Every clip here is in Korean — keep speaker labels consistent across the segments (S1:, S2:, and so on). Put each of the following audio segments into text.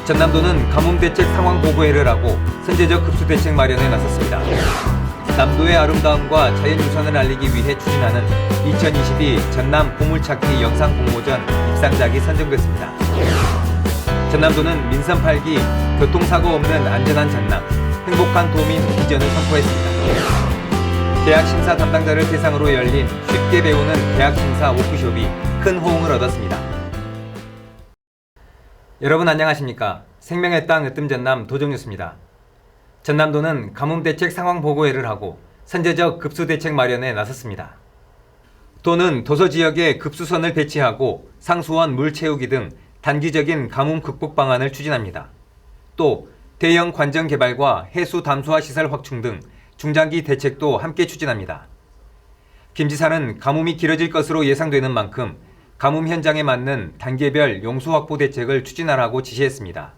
S1: 전남도는 가뭄대책 상황보고회를 하고 선제적 급수대책 마련에 나섰습니다. 남도의 아름다움과 자연유산을 알리기 위해 추진하는 2022 전남 보물찾기 영상 공모전 입상작이 선정됐습니다. 전남도는 민선 8기 교통사고 없는 안전한 전남, 행복한 도민 비전을 선포했습니다. 계약심사 담당자를 대상으로 열린 쉽게 배우는 계약심사 워크숍이 큰 호응을 얻었습니다. 여러분 안녕하십니까? 생명의 땅 으뜸전남 도정뉴스입니다. 전남도는 가뭄대책 상황보고회를 하고 선제적 급수대책 마련에 나섰습니다. 도는 도서지역에 급수선을 배치하고 상수원 물 채우기 등 단기적인 가뭄 극복 방안을 추진합니다. 또 대형 관정 개발과 해수 담수화 시설 확충 등 중장기 대책도 함께 추진합니다. 김 지사는 가뭄이 길어질 것으로 예상되는 만큼 가뭄 현장에 맞는 단계별 용수 확보 대책을 추진하라고 지시했습니다.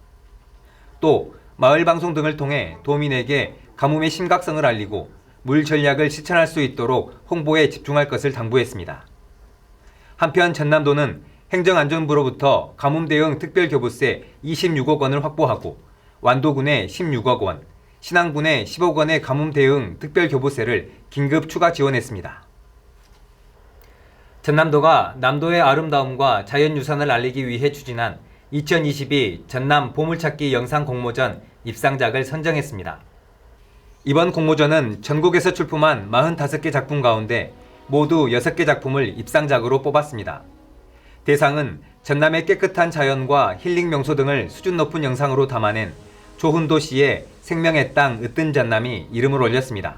S1: 또 마을 방송 등을 통해 도민에게 가뭄의 심각성을 알리고 물 전략을 실천할 수 있도록 홍보에 집중할 것을 당부했습니다. 한편 전남도는 행정안전부로부터 가뭄 대응 특별교부세 26억 원을 확보하고 완도군에 16억 원, 신안군에 10억 원의 가뭄 대응 특별교부세를 긴급 추가 지원했습니다. 전남도가 남도의 아름다움과 자연유산을 알리기 위해 추진한 2022 전남 보물찾기 영상 공모전 입상작을 선정했습니다. 이번 공모전은 전국에서 출품한 45개 작품 가운데 모두 6개 작품을 입상작으로 뽑았습니다. 대상은 전남의 깨끗한 자연과 힐링 명소 등을 수준 높은 영상으로 담아낸 조훈도 씨의 생명의 땅 으뜸 전남이 이름을 올렸습니다.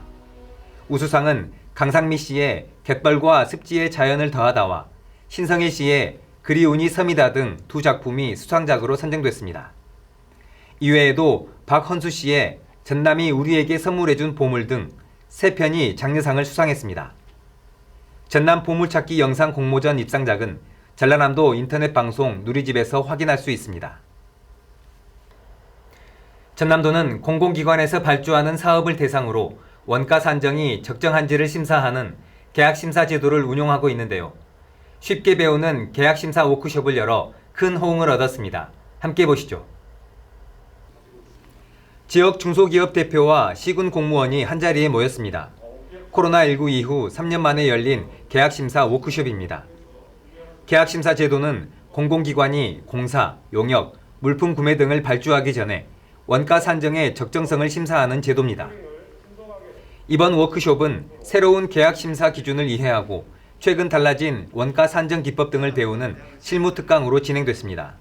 S1: 우수상은 강상미 씨의 갯벌과 습지의 자연을 더하다와 신성일 씨의 그리우니 섬이다 등 두 작품이 수상작으로 선정됐습니다. 이외에도 박헌수 씨의 전남이 우리에게 선물해준 보물 등 3편이 장려상을 수상했습니다. 전남 보물찾기 영상 공모전 입상작은 전라남도 인터넷 방송 누리집에서 확인할 수 있습니다. 전남도는 공공기관에서 발주하는 사업을 대상으로 원가 산정이 적정한지를 심사하는 계약심사 제도를 운용하고 있는데요. 쉽게 배우는 계약심사 워크숍을 열어 큰 호응을 얻었습니다. 함께 보시죠. 지역 중소기업 대표와 시군 공무원이 한자리에 모였습니다. 코로나19 이후 3년 만에 열린 계약심사 워크숍입니다. 계약심사 제도는 공공기관이 공사, 용역, 물품 구매 등을 발주하기 전에 원가 산정의 적정성을 심사하는 제도입니다. 이번 워크숍은 새로운 계약심사 기준을 이해하고 최근 달라진 원가 산정 기법 등을 배우는 실무 특강으로 진행됐습니다.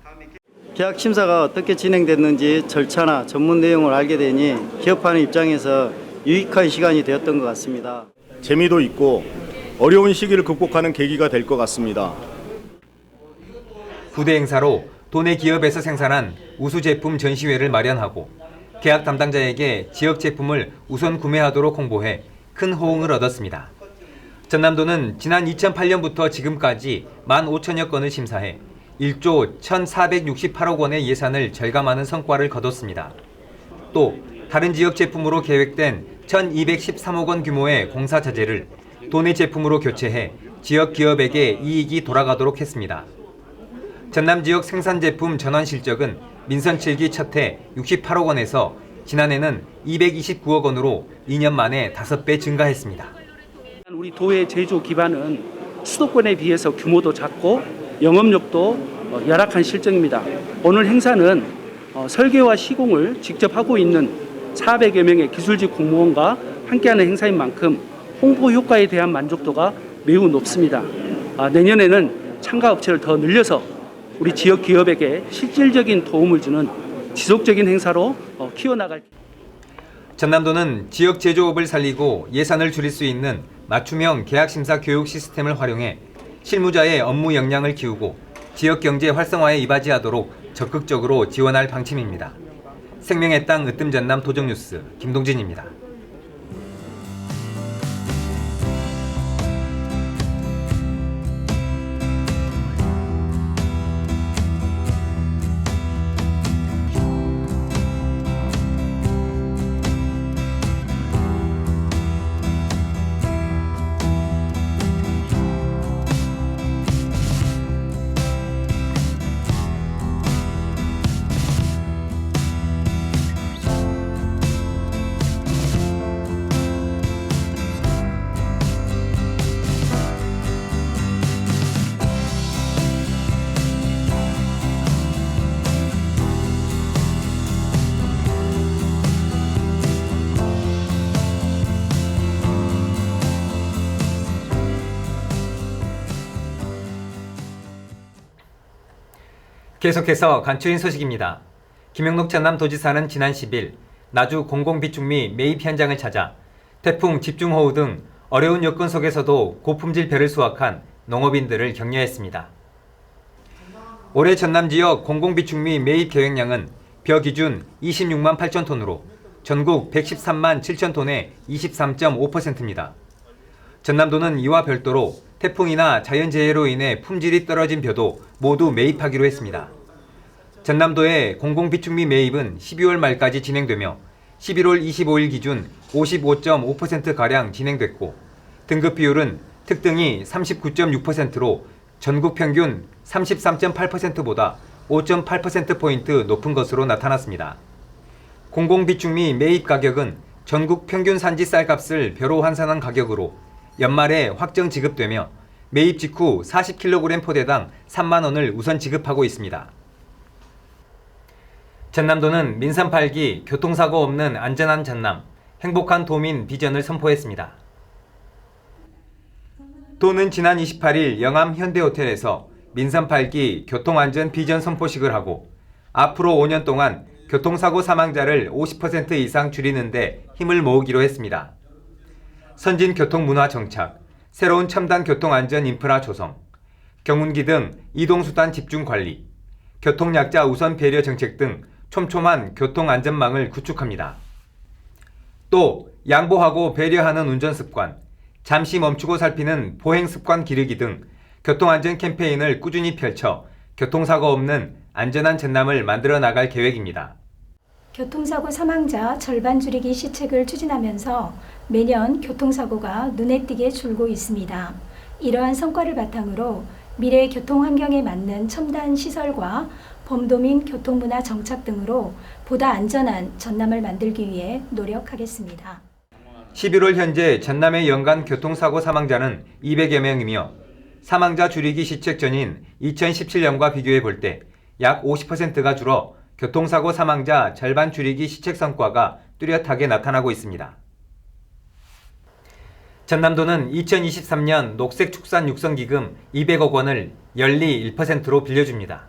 S2: 계약 심사가 어떻게 진행됐는지 절차나 전문 내용을 알게 되니 기업하는 입장에서 유익한 시간이 되었던 것 같습니다.
S3: 재미도 있고 어려운 시기를 극복하는 계기가 될 것 같습니다.
S1: 부대 행사로 도내 기업에서 생산한 우수 제품 전시회를 마련하고 계약 담당자에게 지역 제품을 우선 구매하도록 홍보해 큰 호응을 얻었습니다. 전남도는 지난 2008년부터 지금까지 15,000여 건을 심사해 1조 1,468억 원의 예산을 절감하는 성과를 거뒀습니다. 또 다른 지역 제품으로 계획된 1,213억 원 규모의 공사 자재를 도내 제품으로 교체해 지역 기업에게 이익이 돌아가도록 했습니다. 전남 지역 생산 제품 전환 실적은 민선 7기 첫 해 68억 원에서 지난해는 229억 원으로 2년 만에 5배 증가했습니다.
S4: 우리 도의 제조 기반은 수도권에 비해서 규모도 작고 영업력도 열악한 실정입니다. 오늘 행사는 설계와 시공을 직접 하고 있는 400여 명의 기술직 공무원과 함께하는 행사인 만큼 홍보 효과에 대한 만족도가 매우 높습니다. 내년에는 참가 업체를 더 늘려서 우리 지역 기업에게 실질적인 도움을 주는 지속적인 행사로 키워나갈.
S1: 전남도는 지역 제조업을 살리고 예산을 줄일 수 있는 맞춤형 계약심사 교육 시스템을 활용해 실무자의 업무 역량을 키우고 지역 경제 활성화에 이바지하도록 적극적으로 지원할 방침입니다. 생명의 땅 으뜸 전남 도정뉴스 김동진입니다. 계속해서 간추린 소식입니다. 김영록 전남도지사는 지난 10일 나주 공공비축미 매입 현장을 찾아 태풍, 집중호우 등 어려운 여건 속에서도 고품질 벼를 수확한 농업인들을 격려했습니다. 올해 전남 지역 공공비축미 매입 계획량은 벼 기준 26만 8천 톤으로 전국 113만 7천 톤의 23.5%입니다. 전남도는 이와 별도로 태풍이나 자연재해로 인해 품질이 떨어진 벼도 모두 매입하기로 했습니다. 전남도의 공공비축미 매입은 12월 말까지 진행되며 11월 25일 기준 55.5%가량 진행됐고 등급 비율은 특등이 39.6%로 전국 평균 33.8%보다 5.8%포인트 높은 것으로 나타났습니다. 공공비축미 매입 가격은 전국 평균 산지 쌀값을 벼로 환산한 가격으로 연말에 확정 지급되며 매입 직후 40kg 포대당 3만 원을 우선 지급하고 있습니다. 전남도는 민선 8기 교통사고 없는 안전한 전남, 행복한 도민 비전을 선포했습니다. 도는 지난 28일 영암 현대호텔에서 민선 8기 교통안전 비전 선포식을 하고 앞으로 5년 동안 교통사고 사망자를 50% 이상 줄이는 데 힘을 모으기로 했습니다. 선진 교통문화 정착, 새로운 첨단 교통안전 인프라 조성, 경운기 등 이동수단 집중 관리, 교통약자 우선 배려 정책 등 촘촘한 교통안전망을 구축합니다. 또 양보하고 배려하는 운전습관, 잠시 멈추고 살피는 보행습관 기르기 등 교통안전 캠페인을 꾸준히 펼쳐 교통사고 없는 안전한 전남을 만들어 나갈 계획입니다.
S5: 교통사고 사망자 절반 줄이기 시책을 추진하면서 매년 교통사고가 눈에 띄게 줄고 있습니다. 이러한 성과를 바탕으로 미래 교통환경에 맞는 첨단 시설과 범도민 교통문화 정착 등으로 보다 안전한 전남을 만들기 위해 노력하겠습니다.
S1: 11월 현재 전남의 연간 교통사고 사망자는 200여 명이며 사망자 줄이기 시책 전인 2017년과 비교해 볼 때 약 50%가 줄어 교통사고 사망자 절반 줄이기 시책 성과가 뚜렷하게 나타나고 있습니다. 전남도는 2023년 녹색축산 육성기금 200억 원을 연리 1%로 빌려줍니다.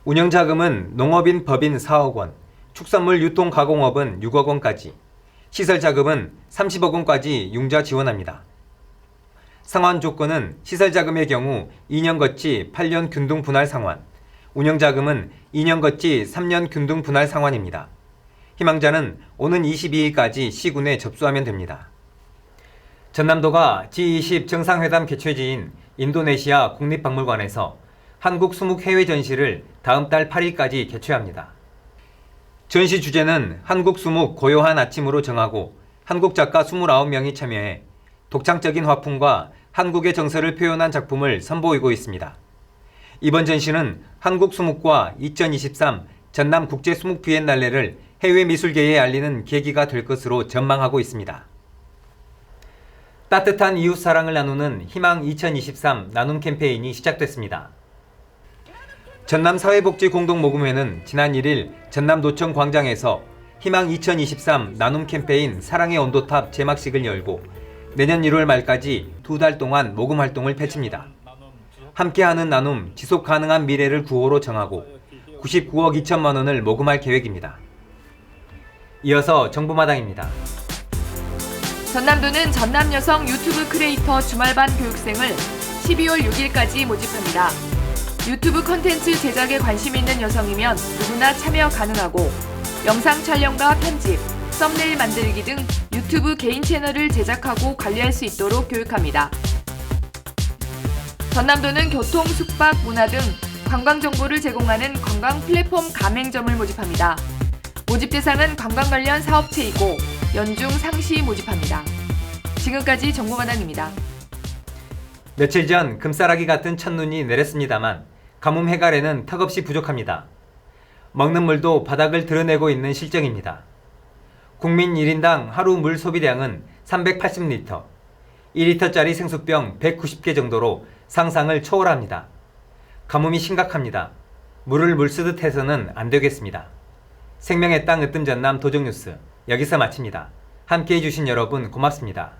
S1: 운영자금은 농업인 법인 4억 원, 축산물 유통가공업은 6억 원까지, 시설자금은 30억 원까지 융자 지원합니다. 상환 조건은 시설자금의 경우 2년 거치 8년 균등 분할 상환, 운영자금은 2년 거치 3년 균등 분할 상환입니다. 희망자는 오는 22일까지 시군에 접수하면 됩니다. 전남도가 G20 정상회담 개최지인 인도네시아 국립박물관에서 한국 수묵 해외 전시를 다음 달 8일까지 개최합니다. 전시 주제는 한국 수묵 고요한 아침으로 정하고 한국 작가 29명이 참여해 독창적인 화풍과 한국의 정서를 표현한 작품을 선보이고 있습니다. 이번 전시는 한국 수묵과 2023 전남 국제 수묵 비엔날레를 해외 미술계에 알리는 계기가 될 것으로 전망하고 있습니다. 따뜻한 이웃 사랑을 나누는 희망 2023 나눔 캠페인이 시작됐습니다. 전남 사회복지공동모금회는 지난 1일 전남도청 광장에서 희망 2023 나눔 캠페인 사랑의 온도탑 제막식을 열고 내년 1월 말까지 2달 동안 모금 활동을 펼칩니다. 함께하는 나눔 지속가능한 미래를 구호로 정하고 99억 2천만 원을 모금할 계획입니다. 이어서 정보마당입니다.
S6: 전남도는 전남 여성 유튜브 크리에이터 주말반 교육생을 12월 6일까지 모집합니다. 유튜브 콘텐츠 제작에 관심 있는 여성이면 누구나 참여 가능하고 영상 촬영과 편집, 썸네일 만들기 등 유튜브 개인 채널을 제작하고 관리할 수 있도록 교육합니다. 전남도는 교통, 숙박, 문화 등 관광 정보를 제공하는 관광 플랫폼 가맹점을 모집합니다. 모집 대상은 관광 관련 사업체이고 연중 상시 모집합니다. 지금까지 정보마당입니다.
S1: 며칠 전 금싸라기 같은 첫눈이 내렸습니다만 가뭄 해갈에는 턱없이 부족합니다. 먹는 물도 바닥을 드러내고 있는 실정입니다. 국민 1인당 하루 물 소비량은 380리터, 2리터짜리 생수병 190개 정도로 상상을 초월합니다. 가뭄이 심각합니다. 물을 물쓰듯 해서는 안 되겠습니다. 생명의 땅 으뜸 전남 도정뉴스 여기서 마칩니다. 함께해 주신 여러분 고맙습니다.